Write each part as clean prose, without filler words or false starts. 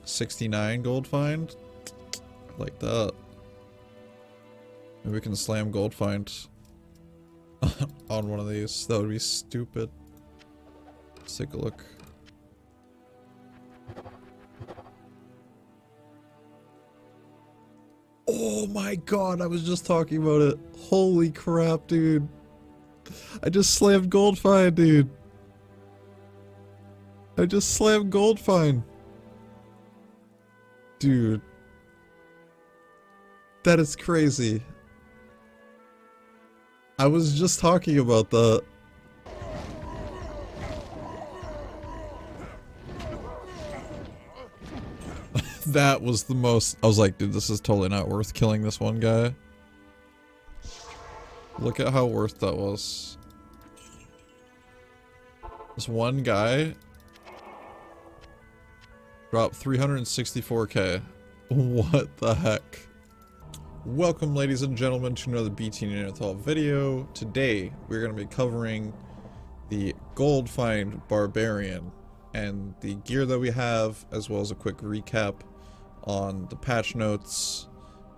69 gold find. Like that. Maybe we can slam gold find on one of these. That would be stupid. Let's take a look. Oh my god, I was just talking about it. Holy crap, dude. I just slammed gold find, dude. I just slammed gold find. Dude. That is crazy. I was just talking about that. That was the most... I was like, dude, this is totally not worth killing this one guy. Look at how worth that was. This one guy dropped 364k. What the heck? Welcome, ladies and gentlemen, to another BTNeanderthal video. Today, we're going to be covering the gold find Barbarian and the gear that we have, as well as a quick recap on the patch notes,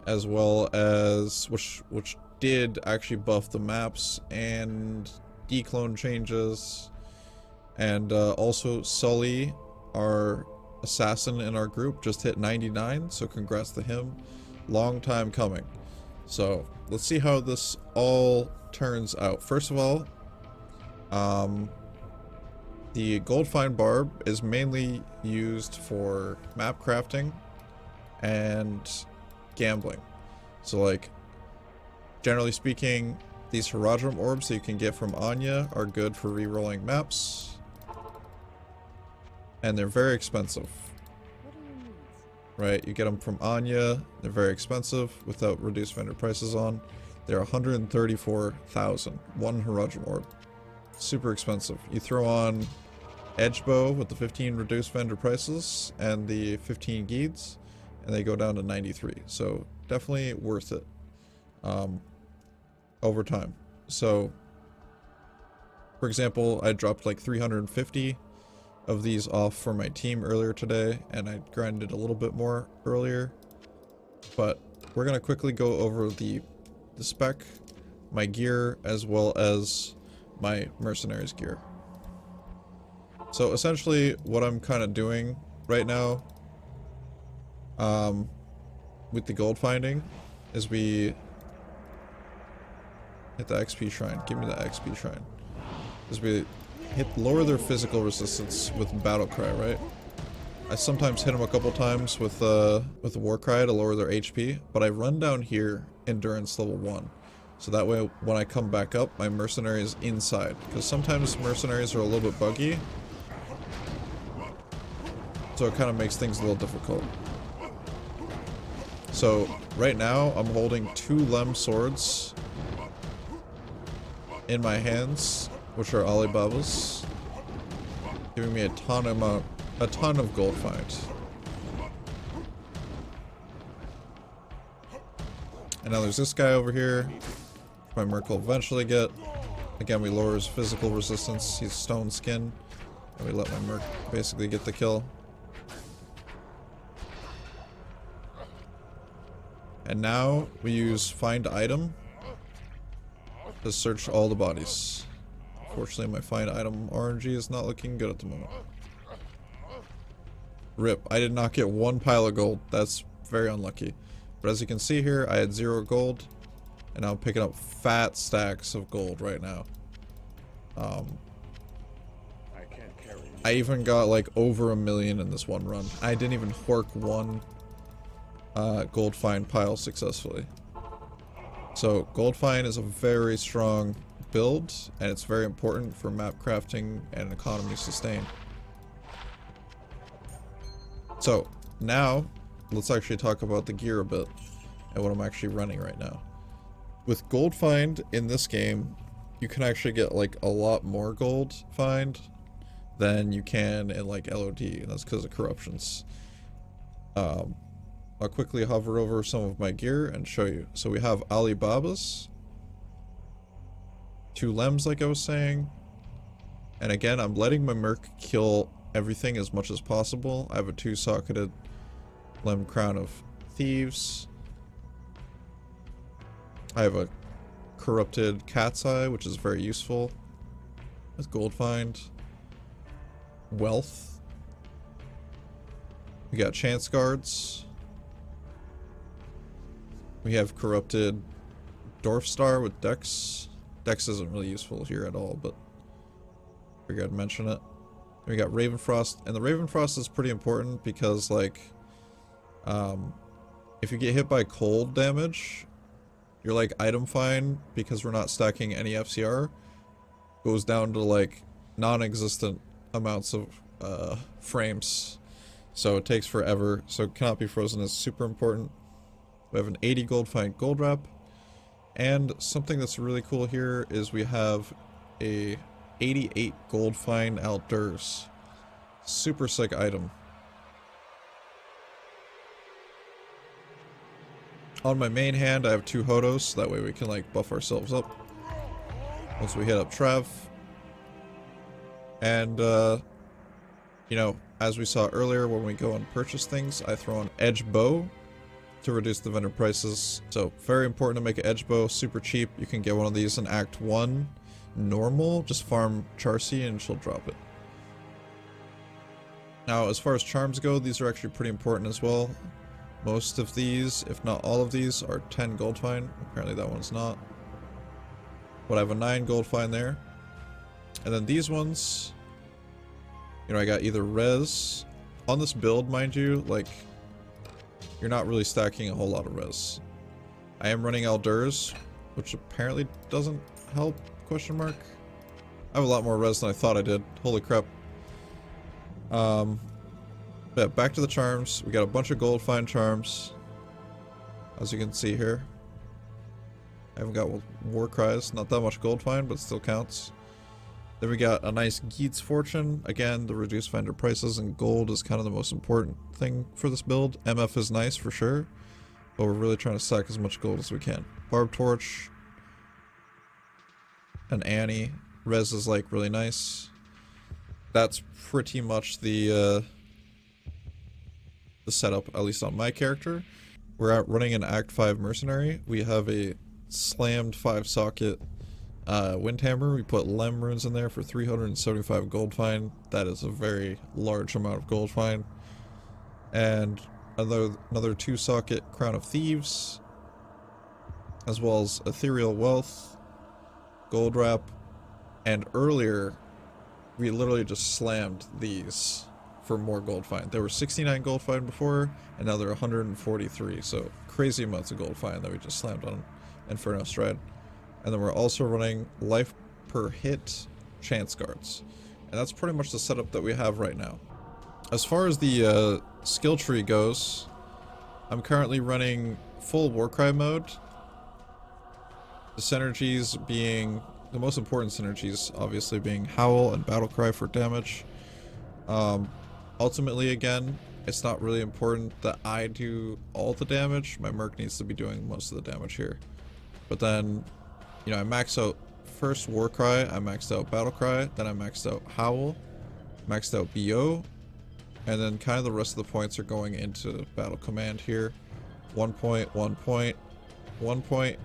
as well as which did actually buff the maps and declone changes, and also Sully, our assassin in our group, just hit 99, so congrats to him. Long time coming. So let's see how this all turns out. First of all, the gold find barb is mainly used for map crafting and gambling. So like, generally speaking, these Herodrum orbs that you can get from Anya are good for re-rolling maps, and they're very expensive. Right, you get them from Anya, they're very expensive without reduced vendor prices on. They're 134,000, one Herodrum orb. Super expensive. You throw on Edgebow with the 15 reduced vendor prices and the 15 Geeds, and they go down to 93. So definitely worth it over time. So, for example, I dropped like 350 of these off for my team earlier today, and I grinded a little bit more earlier. But we're gonna quickly go over the spec, my gear, as well as my mercenaries gear. So essentially what I'm kind of doing right now with the gold finding is we hit the XP shrine. Give me the XP shrine. Is we lower their physical resistance with battle cry, right? I sometimes hit them a couple times with war cry to lower their HP, but I run down here endurance level 1. So that way when I come back up, my mercenary is inside, because sometimes mercenaries are a little bit buggy. So it kind of makes things a little difficult. So right now I'm holding 2 Lem swords in my hands, which are Alibaba's, giving me a ton of gold find. And now there's this guy over here, my merc will eventually get. Again, we lower his physical resistance, he's stone skin, and we let my merc basically get the kill. And now we use find item to search all the bodies. Unfortunately, my find item RNG is not looking good at the moment. RIP. I did not get 1 pile of gold. That's very unlucky. But as you can see here, I had 0 gold, and now I'm picking up fat stacks of gold right now. I even got like over 1 million in this one run. I didn't even hork 1 gold find pile successfully. So gold find is a very strong build, and it's very important for map crafting and economy sustain. So now let's actually talk about the gear a bit and what I'm actually running right now. With gold find in this game, you can actually get like a lot more gold find than you can in like LOD, and that's because of corruptions. I'll quickly hover over some of my gear and show you. So we have Alibaba's, 2 Lems like I was saying, and again I'm letting my merc kill everything as much as possible. I have a 2-socketed Lem Crown of Thieves. I have a Corrupted Cat's Eye, which is very useful. With Gold Find. Wealth. We got Chance Guards. We have Corrupted Dwarf Star with Dex. Dex isn't really useful here at all, but I figured I'd mention it. We got Ravenfrost, and the Ravenfrost is pretty important because, like, if you get hit by cold damage, your, like, item find, because we're not stacking any FCR, goes down to, like, non-existent amounts of frames. So it takes forever, so Cannot Be Frozen is super important. We have an 80 gold find gold wrap, and something that's really cool here is we have a 88 gold find outdoors. Super sick item. On my main hand I have 2 Hodos, so that way we can like buff ourselves up once we hit up Trav. And you know, as we saw earlier, when we go and purchase things, I throw an edge bow to reduce the vendor prices. So very important to make an edge bow, super cheap. You can get one of these in Act 1 normal, just farm Charcy and she'll drop it. Now as far as charms go, these are actually pretty important as well. Most of these, if not all of these, are 10 gold fine. Apparently that one's not. But I have a 9 gold fine there. And then these ones, you know, I got either res. On this build, mind you, like, you're not really stacking a whole lot of res. I am running Elders, which apparently doesn't help, question mark. I have a lot more res than I thought I did. Holy crap. But back to the charms. We got a bunch of gold find charms, as you can see here. I haven't got war cries, not that much gold find, but still counts. Then we got a nice Geet's Fortune. Again, the reduced vendor prices, and gold is kind of the most important thing for this build. MF is nice for sure, but we're really trying to stack as much gold as we can. Barb Torch. An Annie. Res is like really nice. That's pretty much the setup, at least on my character. We're out running an Act 5 Mercenary. We have a slammed 5-socket Windhammer. We put Lem runes in there for 375 gold fine. That is a very large amount of gold fine. And another 2-socket Crown of Thieves, as well as Ethereal Wealth, Gold Wrap, and earlier we literally just slammed these for more gold fine. There were 69 gold fine before, and now they're 143, so crazy amounts of gold fine that we just slammed on Inferno Stride. And then we're also running life per hit chance guards. And that's pretty much the setup that we have right now. As far as the skill tree goes, I'm currently running full Warcry mode. The synergies being, the most important synergies obviously being Howl and Battlecry for damage. Ultimately, again, it's not really important that I do all the damage. My Merc needs to be doing most of the damage here. But then, you know, I max out first Warcry, I maxed out Battlecry, then I maxed out Howl, maxed out BO, and then kind of the rest of the points are going into Battle Command here. 1 point, 1 point, 1 point,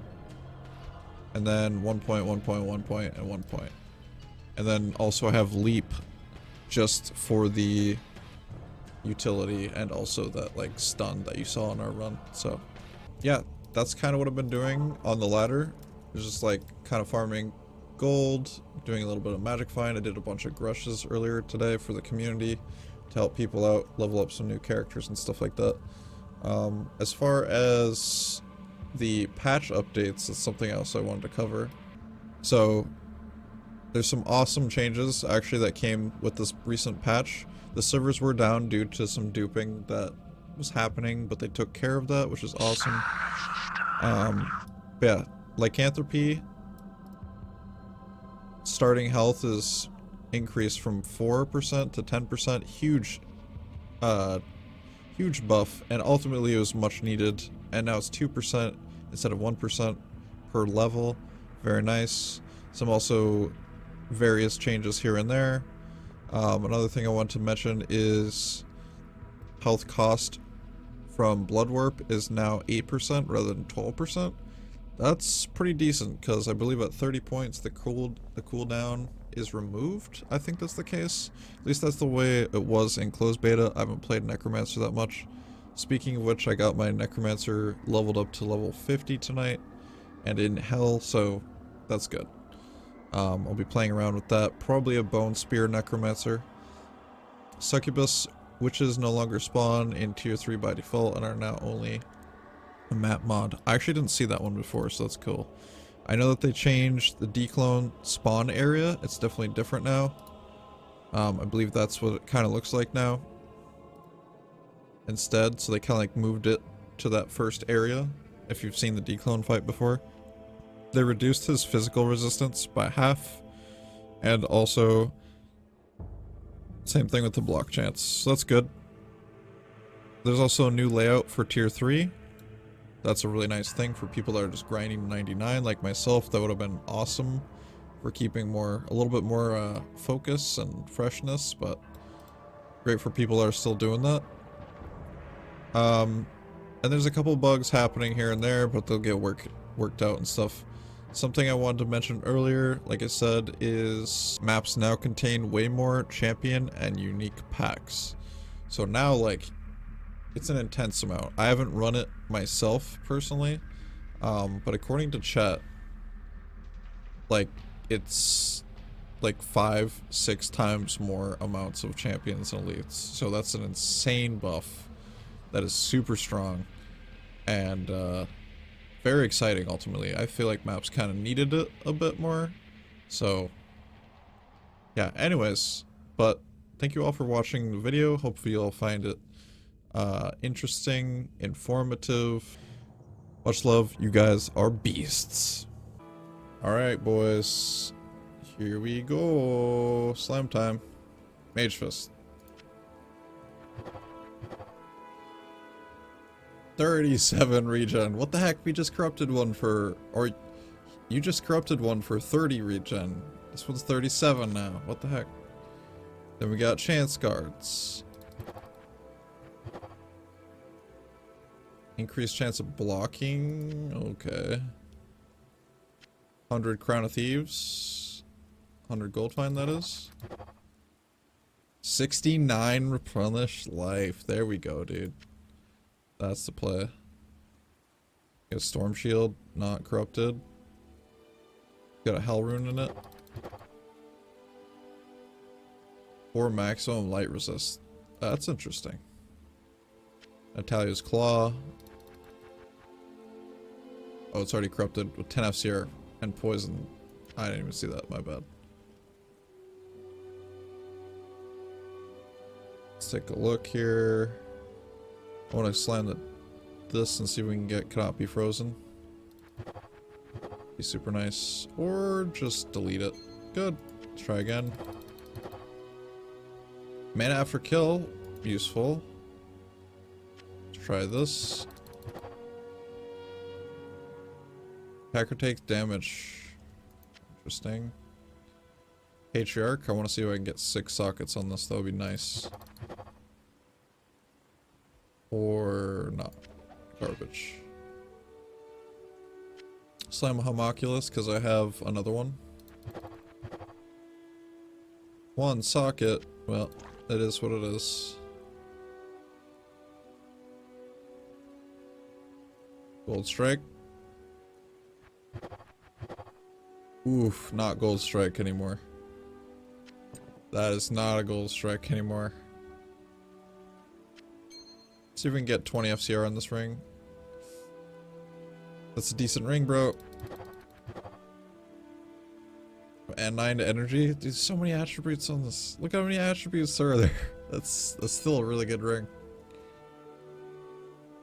and then 1 point, 1 point, 1 point, and 1 point. And then also I have Leap just for the utility and also that like stun that you saw in our run. So yeah, that's kind of what I've been doing on the ladder. It's just like kind of farming gold, doing a little bit of magic find. I did a bunch of grushes earlier today for the community to help people out, level up some new characters and stuff like that. As far as the patch updates, it's something else I wanted to cover. So there's some awesome changes actually that came with this recent patch. The servers were down due to some duping that was happening, but they took care of that, which is awesome. Yeah, Lycanthropy starting health is increased from 4% to 10%. Huge buff, and ultimately it was much needed. And now it's 2% instead of 1% per level. Very nice. Some also various changes here and there. Another thing I want to mention is health cost from Blood Warp is now 8% rather than 12%. That's pretty decent, because I believe at 30 points the cooldown is removed. I think that's the case. At least that's the way it was in closed beta. I haven't played Necromancer that much. Speaking of which, I got my Necromancer leveled up to level 50 tonight, and in Hell, so that's good. I'll be playing around with that. Probably a Bone Spear Necromancer. Succubus witches no longer spawn in tier 3 by default and are now only a map mod. I actually didn't see that one before, so that's cool. I know that they changed the declone spawn area. It's definitely different now. I believe that's what it kind of looks like now. Instead, so they kind of like moved it to that first area. If you've seen the declone fight before, they reduced his physical resistance by half, and also same thing with the block chance. So that's good. There's also a new layout for tier 3. That's a really nice thing for people that are just grinding 99 like myself. That would have been awesome for keeping a little bit more focus and freshness, but great for people that are still doing that. And there's a couple bugs happening here and there, but they'll get worked out and stuff. Something I wanted to mention earlier, like I said, is maps now contain way more champion and unique packs. So now, like, it's an intense amount. I haven't run it myself personally, but according to chat, like, it's like 5-6 times more amounts of champions and elites. So that's an insane buff that is super strong and very exciting. Ultimately, I feel like maps kind of needed it a bit more. So yeah, anyways, but thank you all for watching the video. Hopefully you'll find it interesting, informative. Much love. You guys are beasts. Alright, boys, here we go. Slam time. Mage Fist. 37 regen. What the heck? We just corrupted one for, or you just corrupted one for 30 regen. This one's 37 now. What the heck? Then we got chance guards. Increased chance of blocking. Okay. 100 Crown of Thieves. 100 Gold Fine, that is. 69 replenish life. There we go, dude. That's the play. Got a Storm Shield, not corrupted. Got a Hell Rune in it. 4 maximum light resist. That's interesting. Natalia's Claw. Oh, it's already corrupted with 10 FCR and poison. I didn't even see that, my bad. Let's take a look here. I want to slam this and see if we can get cannot be frozen. Be super nice. Or just delete it. Good. Let's try again. Mana after kill. Useful. Let's try this. Hacker takes damage. Interesting. Patriarch. I want to see if I can get 6 sockets on this. That would be nice. Or not. Garbage. Slam a homunculus because I have another one. 1 socket. Well, it is what it is. Gold strike. Oof, not gold strike anymore. That is not a gold strike anymore. See if we can get 20 FCR on this ring. That's a decent ring, bro. And 9 to energy. There's so many attributes on this. Look how many attributes are there. That's still a really good ring.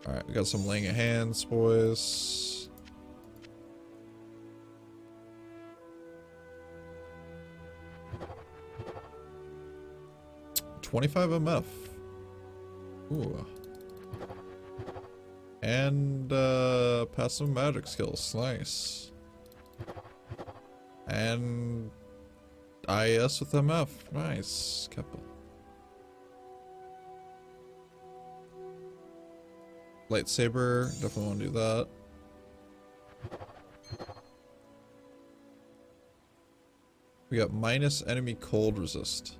Alright, we got some laying of hands, boys. $25 MF. Ooh. And passive magic skills, nice. And IS with MF, nice. Kappa. Lightsaber, definitely want to do that. We got minus enemy cold resist.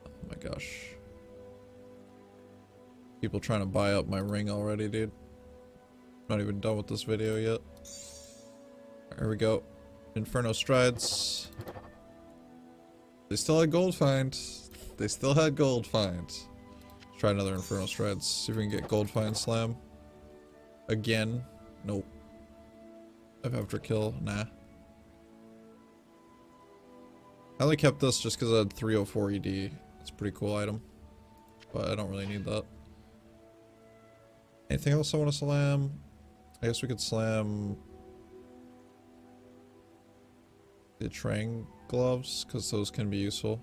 Oh my gosh. People trying to buy up my ring already, dude. Not even done with this video yet. There we go. Inferno strides. They still had gold find. They still had gold find. Let's try another Inferno strides. See if we can get gold find slam. Again. Nope. 5 after kill. Nah. I only kept this just because I had 304 ED. It's a pretty cool item. But I don't really need that. Anything else I want to slam? I guess we could slam the Trang gloves, because those can be useful.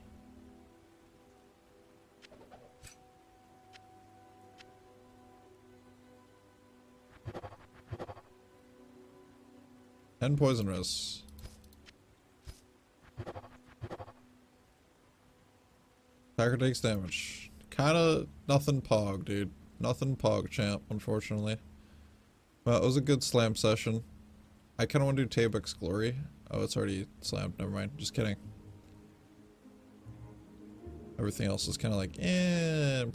And poison res. Attacker takes damage. Kinda nothing pog, dude. Nothing pog champ, unfortunately. Well, it was a good slam session. I kinda want to do Tabek's Glory. Oh, it's already slammed. Never mind. Just kidding. Everything else is kind of like,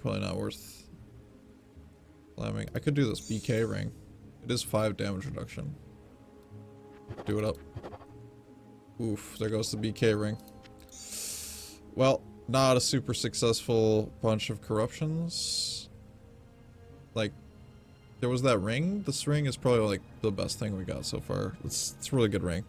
probably not worth slamming. I could do this BK ring. It is 5 damage reduction. Do it up. Oof, there goes the BK ring. Well, not a super successful bunch of corruptions. Like, there was that ring. This ring is probably like the best thing we got so far. It's a really good ring.